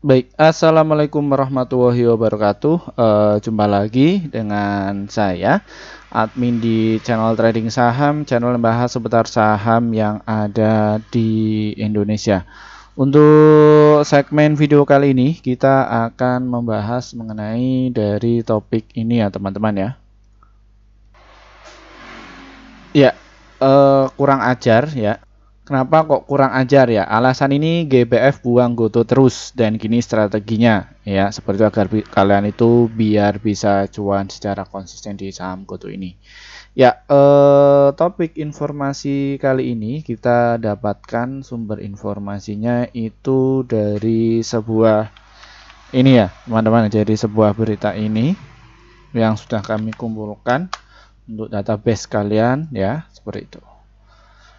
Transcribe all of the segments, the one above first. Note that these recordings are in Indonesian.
Baik, assalamualaikum warahmatullahi wabarakatuh. Jumpa lagi dengan saya, admin di channel trading saham, channel yang membahas seputar saham yang ada di Indonesia. Untuk segmen video kali ini, kita akan membahas mengenai dari topik ini ya, teman-teman ya. Ya, kurang ajar ya. Kenapa kok kurang ajar ya? Alasan ini GBF buang GoTo terus dan gini strateginya ya, seperti itu agar kalian itu biar bisa cuan secara konsisten di saham GoTo ini. Ya, topik informasi kali ini kita dapatkan sumber informasinya itu dari sebuah ini ya, teman-teman, jadi sebuah berita ini yang sudah kami kumpulkan untuk database kalian ya, seperti itu.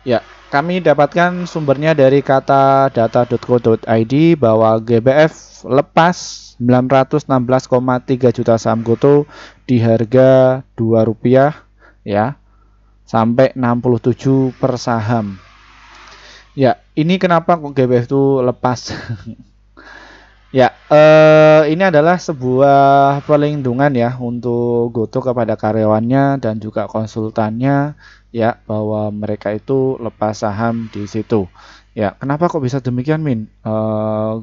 Ya, kami dapatkan sumbernya dari kata data.co.id bahwa GBF lepas 916,3 juta saham GoTo di harga Rp2 ya, sampai 67 per saham. Ya, ini kenapa kok GBF itu lepas? Ya, ini adalah sebuah perlindungan ya untuk GoTo kepada karyawannya dan juga konsultannya ya, bahwa mereka itu lepas saham di situ. Ya, kenapa kok bisa demikian, Min?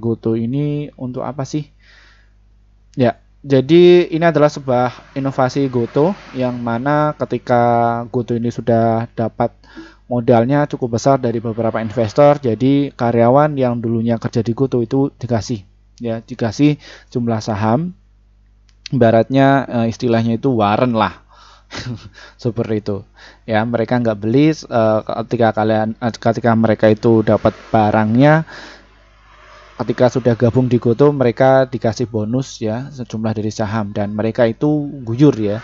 GoTo ini untuk apa sih? Ya, jadi ini adalah sebuah inovasi GoTo yang mana ketika GoTo ini sudah dapat modalnya cukup besar dari beberapa investor, jadi karyawan yang dulunya kerja di GoTo itu dikasih jumlah saham, ibaratnya istilahnya itu warren lah. Seperti itu ya, mereka nggak beli ketika mereka itu dapat barangnya, ketika sudah gabung di GoTo mereka dikasih bonus ya sejumlah dari saham dan mereka itu guyur ya,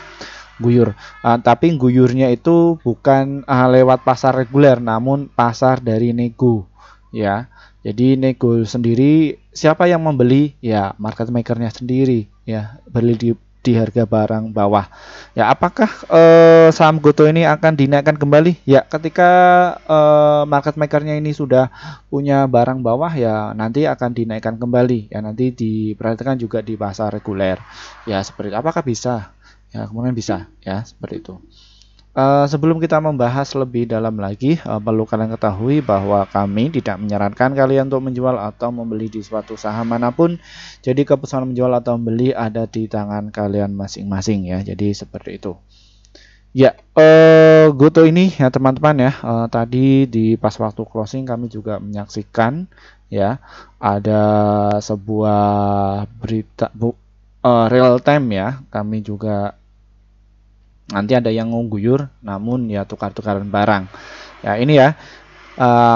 tapi guyurnya itu bukan lewat pasar reguler namun pasar dari nego ya. Jadi nego sendiri, siapa yang membeli ya, market makernya sendiri ya, beli di harga barang bawah ya. Apakah saham GoTo ini akan dinaikkan kembali ya ketika market makernya ini sudah punya barang bawah ya, nanti akan dinaikkan kembali ya, nanti diperhatikan juga di pasar reguler ya, seperti itu. Apakah bisa ya, kemudian bisa ya, seperti itu. Sebelum kita membahas lebih dalam lagi, perlu kalian ketahui bahwa kami tidak menyarankan kalian untuk menjual atau membeli di suatu saham manapun. Jadi keputusan menjual atau membeli ada di tangan kalian masing-masing ya. Jadi seperti itu. Ya, GoTo ini ya teman-teman ya, tadi di pas waktu closing kami juga menyaksikan ya, ada sebuah berita real time ya, kami juga nanti ada yang ngguyur namun ya tukar-tukaran barang ya. Ini ya,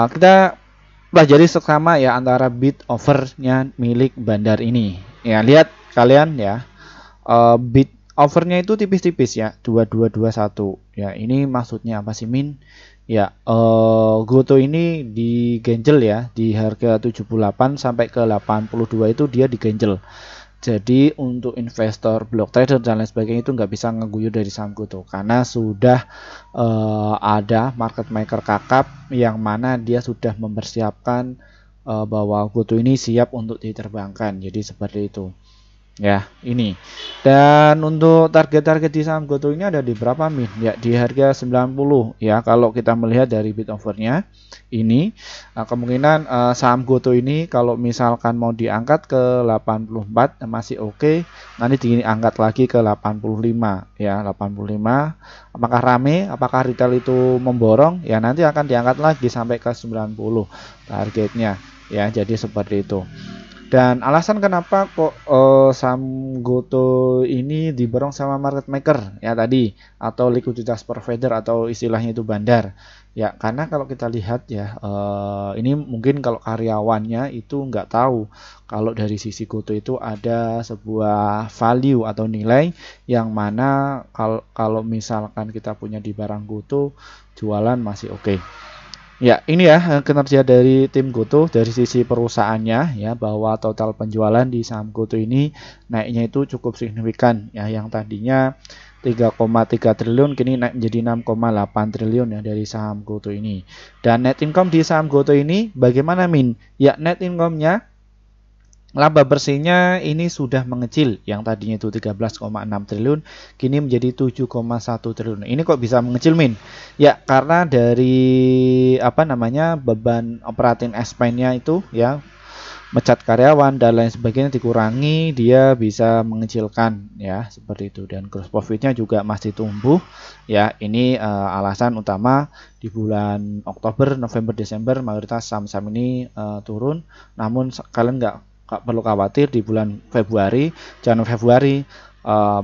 kita pelajari seksama ya antara bid overnya milik bandar ini ya. Lihat kalian ya, bid overnya itu tipis-tipis ya, 2221 ya. Ini maksudnya apa sih, Min? Ya, GoTo ini digenjel ya di harga 78 sampai ke 82 itu dia digenjel. Jadi untuk investor block trader dan lain sebagainya itu nggak bisa ngeguyur dari saham GoTo karena sudah ada market maker kakap yang mana dia sudah mempersiapkan bahwa GoTo ini siap untuk diterbangkan. Jadi seperti itu. Ya, ini. Dan untuk target-target di saham GoTo ini ada di berapa, Min? Ya, di harga 90 ya. Kalau kita melihat dari bid overnya ini, kemungkinan saham GoTo ini kalau misalkan mau diangkat ke 84 masih oke. Nanti diangkat lagi ke 85 ya, 85. Apakah rame? Apakah retail itu memborong? Ya, nanti akan diangkat lagi sampai ke 90 targetnya ya. Jadi seperti itu. Dan alasan kenapa kok saham GoTo ini diborong sama market maker ya tadi, atau likuiditas provider atau istilahnya itu bandar ya, karena kalau kita lihat ya, ini mungkin kalau karyawannya itu nggak tahu kalau dari sisi GoTo itu ada sebuah value atau nilai yang mana kalau misalkan kita punya di barang GoTo jualan masih oke. Ya, ini ya kinerja dari tim GoTo dari sisi perusahaannya ya, bahwa total penjualan di saham GoTo ini naiknya itu cukup signifikan ya, yang tadinya 3,3 triliun kini naik menjadi 6,8 triliun ya dari saham GoTo ini. Dan net income di saham GoTo ini bagaimana, Min? Ya, net income-nya Laba bersihnya ini sudah mengecil, yang tadinya itu 13,6 triliun, kini menjadi 7,1 triliun. Ini kok bisa mengecil, Min? Ya, karena dari beban operating expense-nya itu ya, mecat karyawan dan lain sebagainya dikurangi, dia bisa mengecilkan ya, seperti itu. Dan gross profitnya juga masih tumbuh ya. Ini alasan utama di bulan Oktober, November, Desember mayoritas saham-saham ini turun. Namun kalian nggak perlu khawatir, di bulan Februari, Januari Februari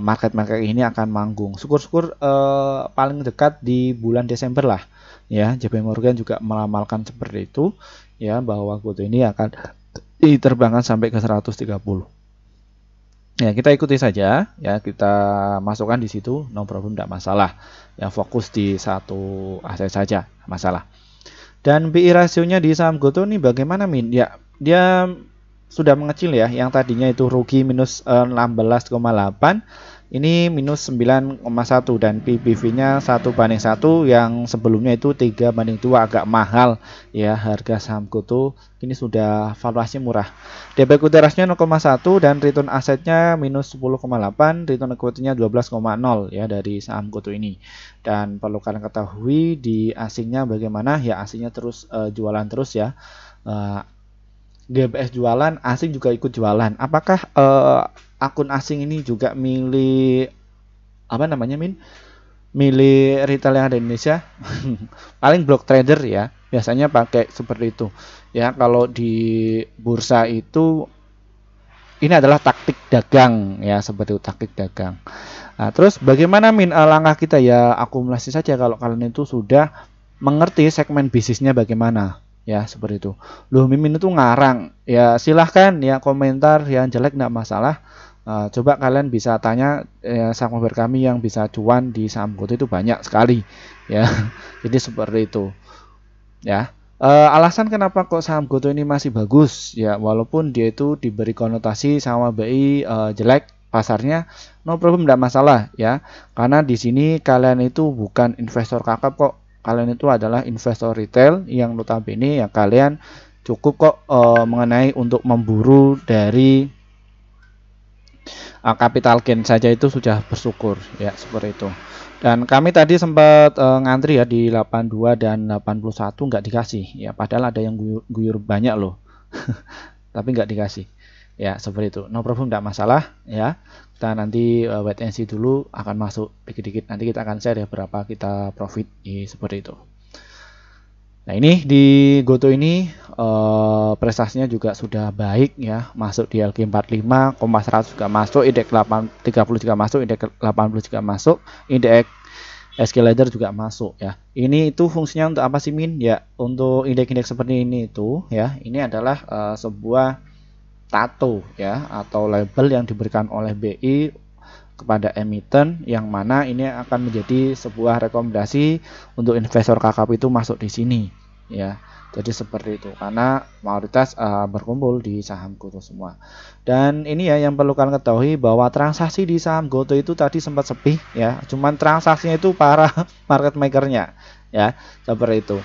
market-market ini akan manggung. Syukur-syukur paling dekat di bulan Desember lah ya. JP Morgan juga meramalkan seperti itu ya, bahwa GoTo ini akan diterbangkan sampai ke 130. Ya, kita ikuti saja ya, kita masukkan di situ, no problem, tidak masalah. Ya, fokus di satu aset saja, masalah. Dan BI rasionya di saham GoTo ini bagaimana, Min? Ya, dia sudah mengecil ya, yang tadinya itu rugi minus 16,8, ini minus 9,1, dan PBV-nya 1:1, yang sebelumnya itu 3:2, agak mahal ya harga saham GoTo. Ini sudah valuasi murah. DP equity-nya 0,1 dan return asetnya minus 10,8, return equity-nya 12,0 ya dari saham GoTo ini. Dan perlu kalian ketahui di asingnya bagaimana ya, asingnya terus jualan terus ya. GBS jualan, asing juga ikut jualan. Apakah akun asing ini juga milih Min? Milih retail yang ada di Indonesia? Paling block trader ya, biasanya pakai seperti itu. Ya, kalau di bursa itu ini adalah taktik dagang ya, seperti itu, taktik dagang. Nah, terus bagaimana, Min, langkah kita ya? Akumulasi saja kalau kalian itu sudah mengerti segmen bisnisnya bagaimana. Ya, seperti itu. Loh, Mimin itu ngarang. Ya, silahkan ya, komentar yang jelek enggak masalah. Coba kalian bisa tanya saham member kami yang bisa cuan di saham GoTo itu banyak sekali ya. Jadi seperti itu. Ya. Alasan kenapa kok saham GoTo ini masih bagus ya, walaupun dia itu diberi konotasi sama BI jelek pasarnya, no problem, enggak masalah ya. Karena di sini kalian itu bukan investor kakap kok. Kalian itu adalah investor retail yang notabene ya kalian cukup kok mengenai untuk memburu dari capital gain saja itu sudah bersyukur ya, seperti itu. Dan kami tadi sempat ngantri ya di 82 dan 81 nggak dikasih ya, padahal ada yang guyur banyak loh. Tapi nggak dikasih ya, seperti itu. No problem, nggak masalah ya. Kita nanti wait and see dulu, akan masuk dikit-dikit, nanti kita akan share ya berapa kita profit seperti itu. Nah, ini di GoTo ini prestasinya juga sudah baik ya, masuk di LQ45, Kompas 100 juga masuk, indeks 30 juga masuk, indeks 80 juga masuk, indeks escalator juga masuk ya. Ini itu fungsinya untuk apa sih, Min? Ya, untuk indeks-indeks seperti ini itu ya, ini adalah sebuah tato ya, atau label yang diberikan oleh BI kepada emiten, yang mana ini akan menjadi sebuah rekomendasi untuk investor kakap itu masuk di sini ya. Jadi seperti itu, karena mayoritas berkumpul di saham GoTo semua. Dan ini ya yang perlu kalian ketahui, bahwa transaksi di saham GoTo itu tadi sempat sepi ya, cuman transaksinya itu para market makernya ya, seperti itu.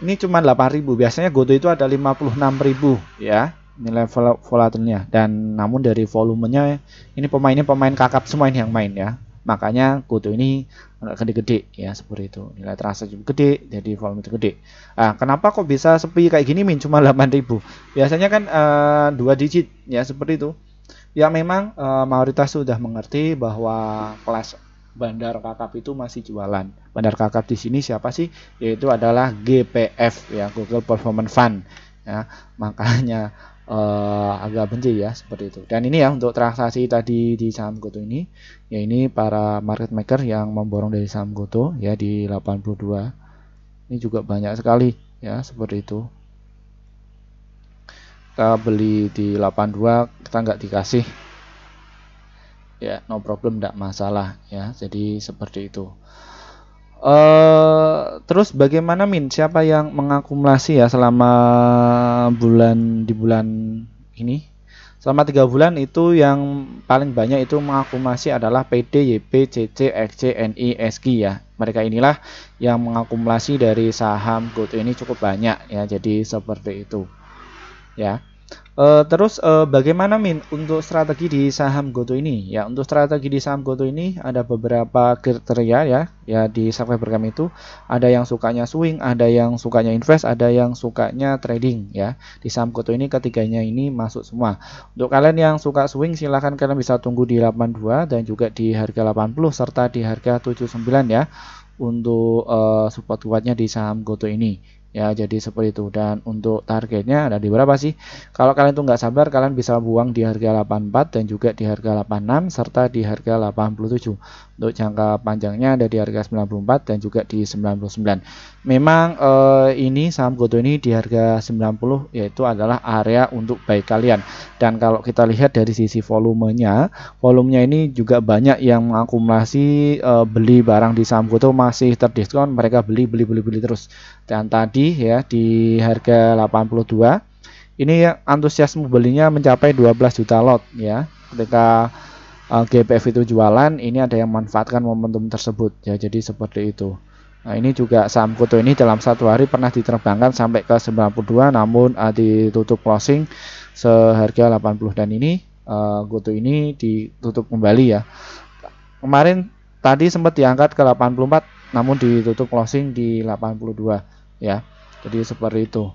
Ini cuma 8.000, biasanya GoTo itu ada 56.000 ya nilai volatilnya, dan namun dari volumenya ini pemainnya pemain kakap semua ini yang main ya, makanya GoTo ini gede-gede ya, seperti itu. Nilai transaksi gede, jadi volume itu gede. Kenapa kok bisa sepi kayak gini, Min? Cuma 8.000. Biasanya kan 2 digit ya, seperti itu. Ya memang mayoritas sudah mengerti bahwa kelas bandar kakap itu masih jualan. Bandar kakap di sini siapa sih? Yaitu adalah GPF ya, Google Performance Fund ya. Makanya agak benci ya, seperti itu. Dan ini ya untuk transaksi tadi di saham GoTo ini ya, ini para market maker yang memborong dari saham GoTo ya di 82. Ini juga banyak sekali ya, seperti itu. Kita beli di 82, kita nggak dikasih ya, no problem, nggak masalah ya. Jadi seperti itu. Terus bagaimana, Min? Siapa yang mengakumulasi ya selama bulan ini? Selama 3 bulan itu yang paling banyak itu mengakumulasi adalah PD, YP, CC, XC, NI, SG ya. Mereka inilah yang mengakumulasi dari saham GoTo ini cukup banyak ya. Jadi seperti itu ya. Bagaimana Min untuk strategi di saham GoTo ini? Ya, untuk strategi di saham GoTo ini ada beberapa kriteria ya. Ya, di subscriber kami itu ada yang sukanya swing, ada yang sukanya invest, ada yang sukanya trading ya. Di saham GoTo ini ketiganya ini masuk semua. Untuk kalian yang suka swing silahkan kalian bisa tunggu di 82 dan juga di harga 80 serta di harga 79 ya. Untuk support kuatnya di saham GoTo ini. Ya, jadi seperti itu. Dan untuk targetnya ada di berapa sih? Kalau kalian tuh nggak sabar, kalian bisa buang di harga 84 dan juga di harga 86 serta di harga 87. Untuk jangka panjangnya ada di harga 94 dan juga di 99. Memang ini saham GoTo ini di harga 90 yaitu adalah area untuk buy kalian. Dan kalau kita lihat dari sisi volumenya ini juga banyak yang mengakumulasi beli barang di saham GoTo masih terdiskon, mereka beli terus. Dan tadi ya di harga 82 ini ya, antusiasme belinya mencapai 12 juta lot ya. Ketika GPF itu jualan, ini ada yang memanfaatkan momentum tersebut ya, jadi seperti itu. Nah, ini juga saham GoTo ini dalam satu hari pernah diterbangkan sampai ke 92 namun ditutup closing seharga 80 dan ini GoTo ini ditutup kembali ya. Kemarin tadi sempat diangkat ke 84 namun ditutup closing di 82 ya, jadi seperti itu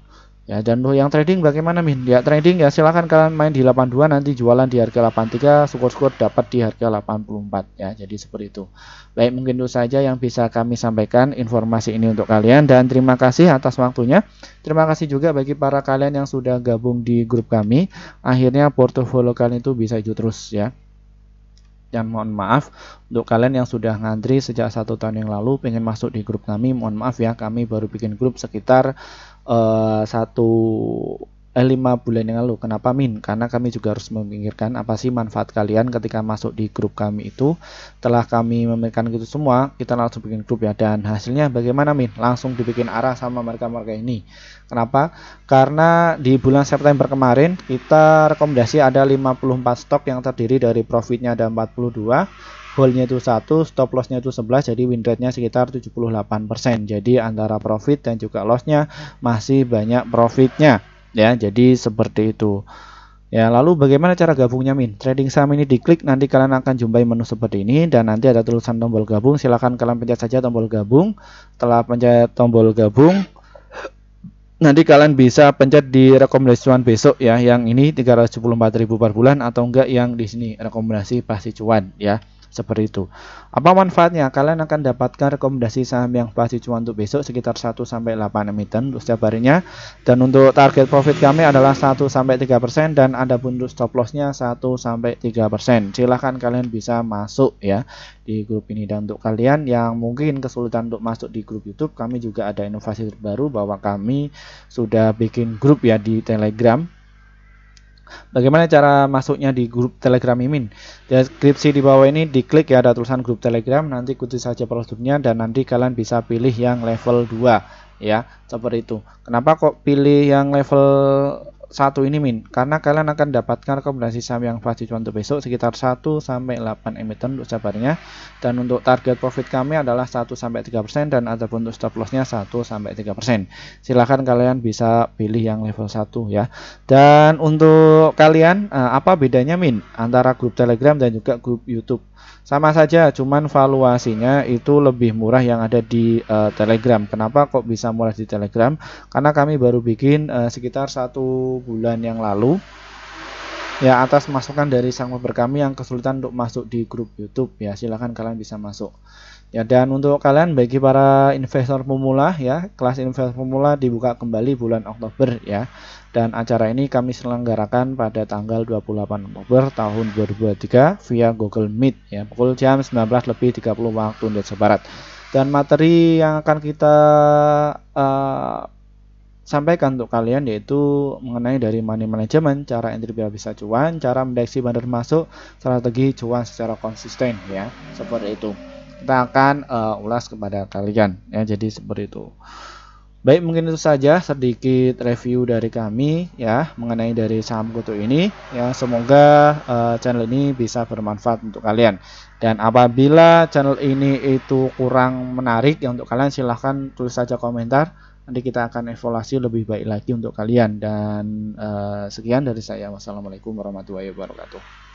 ya. Dan yang trading bagaimana Min? Ya trading ya silahkan kalian main di 82 nanti jualan di harga 83, syukur-syukur dapat di harga 84 ya, jadi seperti itu. Baik, mungkin itu saja yang bisa kami sampaikan informasi ini untuk kalian dan terima kasih atas waktunya. Terima kasih juga bagi para kalian yang sudah gabung di grup kami, akhirnya portofolio kalian itu bisa hijau terus ya. Dan mohon maaf untuk kalian yang sudah ngantri sejak 1 tahun yang lalu pengen masuk di grup kami, mohon maaf ya, kami baru bikin grup sekitar 5 bulan yang lalu. Kenapa Min? Karena kami juga harus memikirkan apa sih manfaat kalian ketika masuk di grup kami itu. Setelah kami memikirkan itu semua, kita langsung bikin grup ya. Dan hasilnya bagaimana Min? Langsung dibikin arah sama mereka-mereka ini. Kenapa? Karena di bulan September kemarin kita rekomendasi ada 54 stok yang terdiri dari profitnya ada 42, hold-nya itu 1, stop loss-nya itu 11, jadi win rate-nya sekitar 78%. Jadi antara profit dan juga loss-nya masih banyak profitnya ya, jadi seperti itu ya. Lalu bagaimana cara gabungnya Min? Trading saham ini diklik, nanti kalian akan jumpai menu seperti ini dan nanti ada tulisan tombol gabung, silahkan kalian pencet saja tombol gabung. Setelah pencet tombol gabung nanti kalian bisa pencet di rekomendasi cuan besok ya, yang ini 374.000 per bulan atau enggak yang di sini rekomendasi pasti cuan ya. Seperti itu. Apa manfaatnya? Kalian akan dapatkan rekomendasi saham yang pasti cuan untuk besok sekitar 1-8 emiten untuk setiap harinya. Dan untuk target profit kami adalah 1-3% dan ada pun untuk stop loss-nya 1-3%. Silahkan kalian bisa masuk ya di grup ini. Dan untuk kalian yang mungkin kesulitan untuk masuk di grup YouTube, kami juga ada inovasi terbaru bahwa kami sudah bikin grup ya di Telegram. Bagaimana cara masuknya di grup Telegram Mimin? Deskripsi di bawah ini diklik ya, ada tulisan grup Telegram, nanti ikuti saja prosedurnya dan nanti kalian bisa pilih yang level 2 ya, seperti itu. Kenapa kok pilih yang level 1 ini Min? Karena kalian akan dapatkan rekomendasi saham yang pasti cuan untuk besok sekitar 1-8 emiten untuk setiap harinya. Dan untuk target profit kami adalah 1-3% dan ada untuk stop loss-nya 1-3%. Silahkan kalian bisa pilih yang level 1 ya. Dan untuk kalian apa bedanya Min antara grup Telegram dan juga grup YouTube? Sama saja, cuman valuasinya itu lebih murah yang ada di Telegram. Kenapa kok bisa murah di Telegram? Karena kami baru bikin sekitar 1 bulan yang lalu ya, atas masukan dari sang member kami yang kesulitan untuk masuk di grup YouTube ya, silahkan kalian bisa masuk ya. Dan untuk kalian bagi para investor pemula ya, kelas investor pemula dibuka kembali bulan Oktober ya. Dan acara ini kami selenggarakan pada tanggal 28 Oktober tahun 2023 via Google Meet ya, pukul jam 19.30 waktu Indonesia Barat. Dan materi yang akan kita sampaikan untuk kalian yaitu mengenai dari money management, cara entry biar bisa cuan, cara mendeteksi bandar masuk, strategi cuan secara konsisten ya, seperti itu. Kita akan ulas kepada kalian ya, jadi seperti itu. Baik, mungkin itu saja sedikit review dari kami ya mengenai dari saham GoTo ini ya. Semoga channel ini bisa bermanfaat untuk kalian. Dan apabila channel ini itu kurang menarik ya untuk kalian, silahkan tulis saja komentar Nanti kita akan evaluasi lebih baik lagi untuk kalian. Dan sekian dari saya. Wassalamualaikum warahmatullahi wabarakatuh.